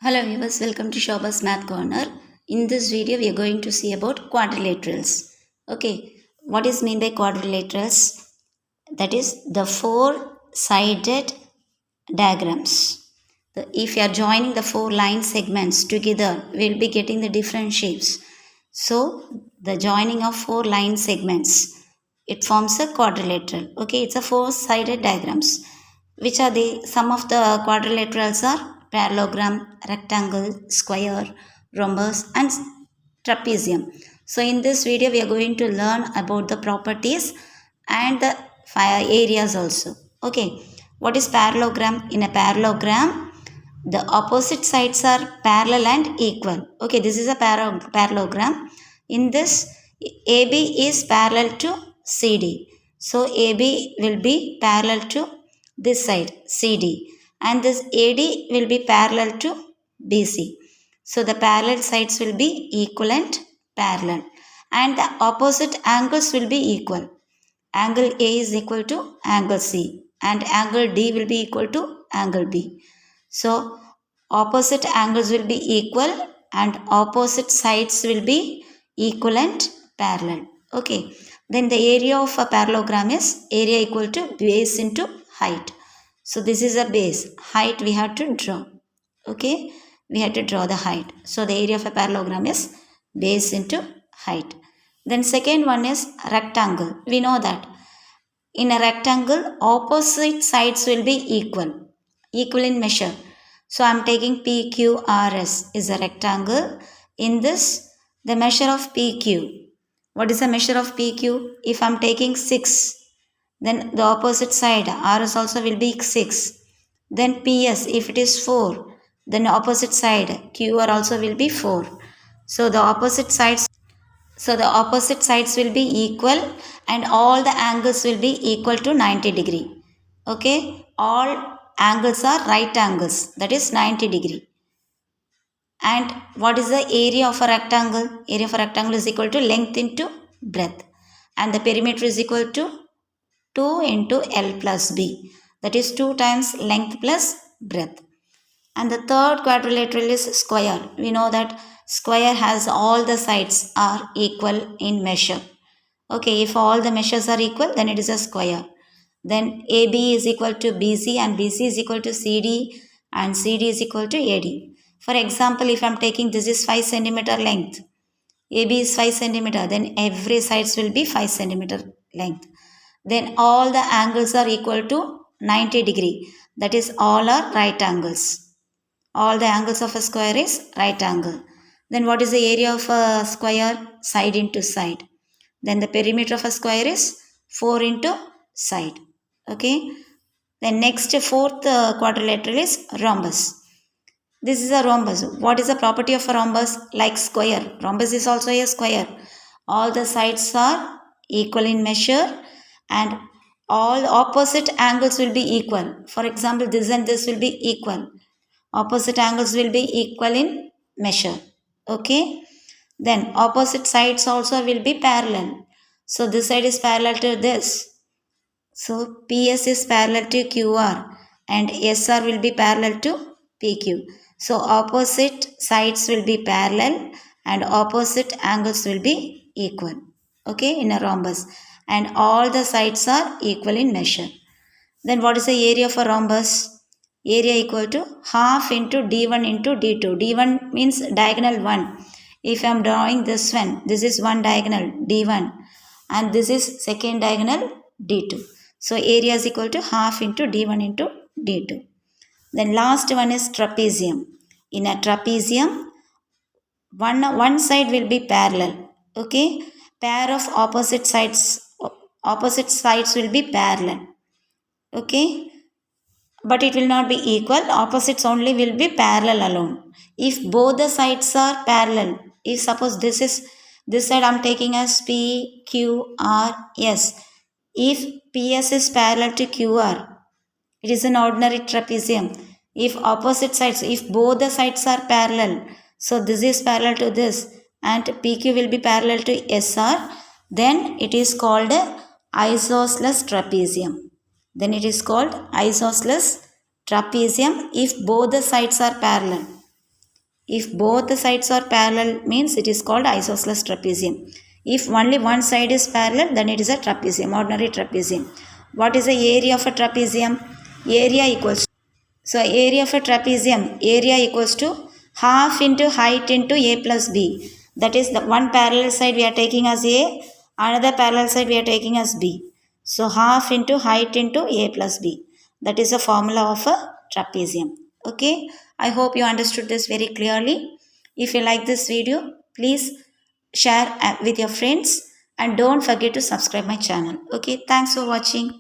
Hello viewers, welcome to Shobha's Math Corner. In this video, we are going to see about quadrilaterals. Okay, what is mean by quadrilaterals? That is the four-sided diagrams. If you are joining the four line segments together, we will be getting the different shapes. So, the joining of four line segments, it forms a quadrilateral. Okay, it's a four-sided diagrams. Which are the some of the quadrilaterals are parallelogram, rectangle, square, rhombus and trapezium. So in this video we are going to learn about the properties and the areas also. Okay, what is parallelogram? In a parallelogram, the opposite sides are parallel and equal. Okay, this is a parallelogram. In this, AB is parallel to CD. So AB will be parallel to this side CD, and this AD will be parallel to BC. So the parallel sides will be equivalent parallel, and the opposite angles will be equal. Angle A is equal to angle C, and angle D will be equal to angle B. So opposite angles will be equal and opposite sides will be equivalent parallel. Okay, then the area of a parallelogram is area equal to base into height. So this is a base. Height we have to draw. Okay, we have to draw the height. So the area of a parallelogram is base into height. Then second one is rectangle. We know that in a rectangle opposite sides will be equal in measure. So I am taking PQRS is a rectangle. In this, the measure of PQ. What is the measure of PQ? If I am taking 6, then the opposite side RS also will be 6. Then PS, if it is 4, then opposite side QR also will be 4. So the opposite sides will be equal and all the angles will be equal to 90 degree. Okay, all angles are right angles, that is 90 degree. And what is the area of a rectangle? Area of a rectangle is equal to length into breadth, and the perimeter is equal to 2 into L plus B, that is 2 times length plus breadth. And the third quadrilateral is square. We know that square has all the sides are equal in measure. Okay, if all the measures are equal, then it is a square. Then AB is equal to BC and BC is equal to CD and CD is equal to AD. For example, if I am taking this is 5 centimeter length, AB is 5 centimeter, then every sides will be 5 centimeter length. Then all the angles are equal to 90 degree. That is all are right angles. All the angles of a square is right angle. Then what is the area of a square? Side into side. Then the perimeter of a square is 4 into side. Okay. Then next fourth quadrilateral is rhombus. This is a rhombus. What is the property of a rhombus? Like square. Rhombus is also a square. All the sides are equal in measure and all opposite angles will be equal. For example, this and this will be equal. Opposite angles will be equal in measure. Okay. Then opposite sides also will be parallel. So this side is parallel to this. So PS is parallel to QR and SR will be parallel to PQ. So opposite sides will be parallel and opposite angles will be equal. Okay, in a rhombus. And all the sides are equal in measure. Then what is the area of a rhombus? Area equal to half into D1 into D2. D1 means diagonal 1. If I am drawing this one, this is one diagonal D1 and this is second diagonal D2. So area is equal to half into D1 into D2. Then last one is trapezium. In a trapezium, one side will be parallel. Okay, pair of opposite sides will be parallel. Okay, but it will not be equal. Opposites only will be parallel alone. If both the sides are parallel, if suppose this side I am taking as P, Q, R, S. If PS is parallel to QR, it is an ordinary trapezium. If opposite sides, if both the sides are parallel, so this is parallel to this and PQ will be parallel to SR, then it is called a isosceles trapezium. Then it is called isosceles trapezium if both the sides are parallel. If both the sides are parallel means it is called isosceles trapezium. If only one side is parallel, then it is a trapezium, ordinary trapezium. What is the area of a trapezium? Area equals, so area of a trapezium, area equals to half into height into a plus b. That is the one parallel side we are taking as a, another parallel side we are taking as b. So half into height into a plus b. That is the formula of a trapezium. Okay, I hope you understood this very clearly. If you like this video, please share with your friends and don't forget to subscribe my channel. Okay, thanks for watching.